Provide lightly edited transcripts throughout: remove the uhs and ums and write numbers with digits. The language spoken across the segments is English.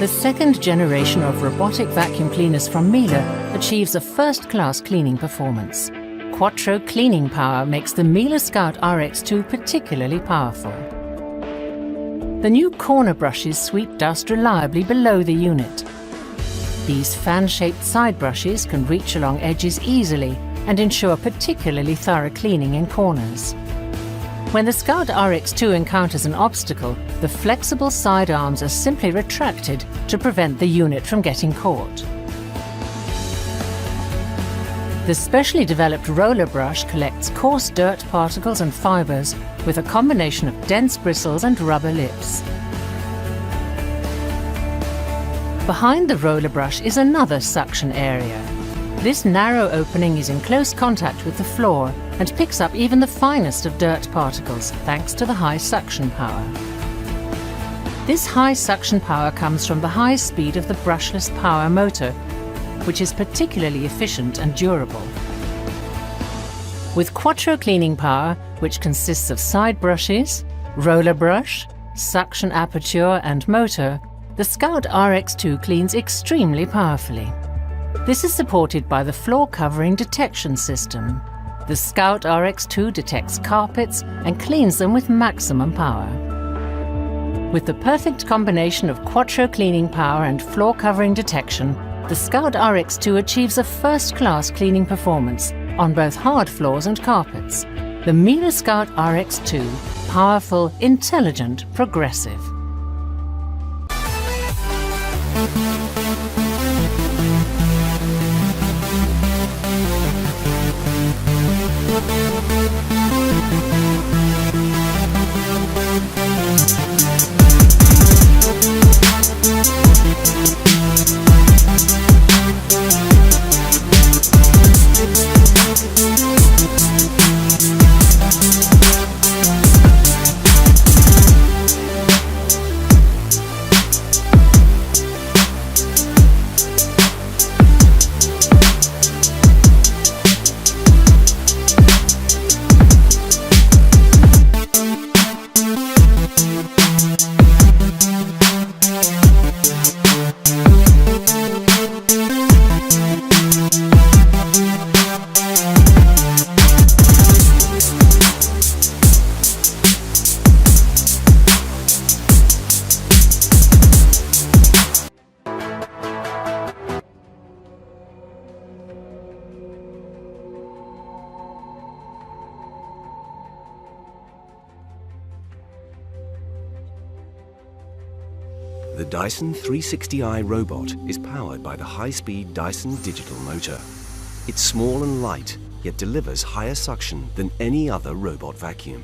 The second generation of robotic vacuum cleaners from Miele achieves a first-class cleaning performance. Quattro cleaning power makes the Miele Scout RX2 particularly powerful. The new corner brushes sweep dust reliably below the unit. These fan-shaped side brushes can reach along edges easily and ensure particularly thorough cleaning in corners. When the Scout RX2 encounters an obstacle, the flexible side arms are simply retracted to prevent the unit from getting caught. The specially developed roller brush collects coarse dirt particles and fibers with a combination of dense bristles and rubber lips. Behind the roller brush is another suction area. This narrow opening is in close contact with the floor and picks up even the finest of dirt particles thanks to the high suction power. This high suction power comes from the high speed of the brushless power motor, which is particularly efficient and durable. With Quattro cleaning power, which consists of side brushes, roller brush, suction aperture and motor, the Scout RX2 cleans extremely powerfully. This is supported by the floor covering detection system. The Scout RX2 detects carpets and cleans them with maximum power. With the perfect combination of Quattro cleaning power and floor covering detection, the Scout RX2 achieves a first-class cleaning performance on both hard floors and carpets. The Miele Scout RX2, powerful, intelligent, progressive. The DYSON 360i robot is powered by the high-speed DYSON digital motor. It's small and light, yet delivers higher suction than any other robot vacuum.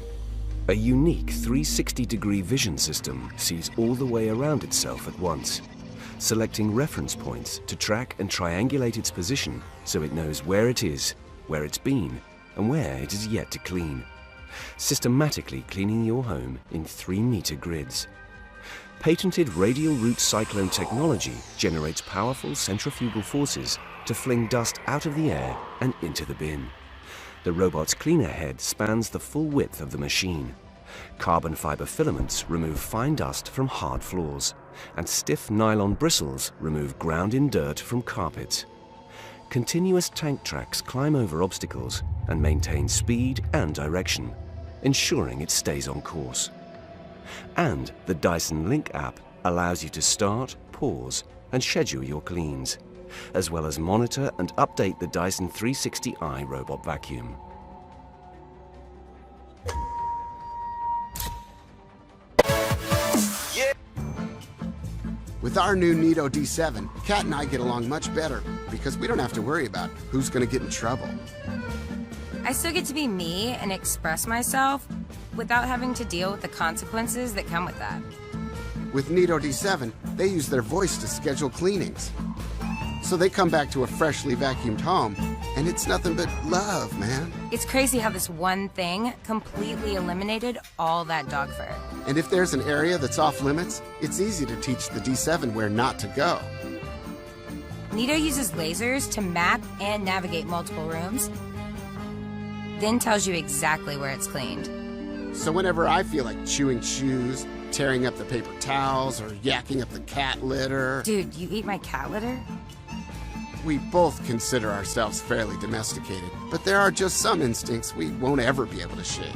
A unique 360-degree vision system sees all the way around itself at once, selecting reference points to track and triangulate its position so it knows where it is, where it's been, and where it is yet to clean. Systematically cleaning your home in 3-meter grids. Patented radial root cyclone technology generates powerful centrifugal forces to fling dust out of the air and into the bin. The robot's cleaner head spans the full width of the machine. Carbon fiber filaments remove fine dust from hard floors, and stiff nylon bristles remove ground-in dirt from carpets. Continuous tank tracks climb over obstacles and maintain speed and direction, ensuring it stays on course. And the DYSON Link app allows you to start, pause, and schedule your cleans, as well as monitor and update the DYSON 360i robot vacuum. With our new Neato D7, Kat and I get along much better because we don't have to worry about who's going to get in trouble. I still get to be me and express myself without having to deal with the consequences that come with that. With Neato D7, they use their voice to schedule cleanings. So they come back to a freshly vacuumed home, and it's nothing but love, man. It's crazy how this one thing completely eliminated all that dog fur. And if there's an area that's off limits, it's easy to teach the D7 where not to go. Neato uses lasers to map and navigate multiple rooms, then tells you exactly where it's cleaned. So whenever I feel like chewing shoes, tearing up the paper towels, or yakking up the cat litter... Dude, you eat my cat litter? We both consider ourselves fairly domesticated, but there are just some instincts we won't ever be able to shake.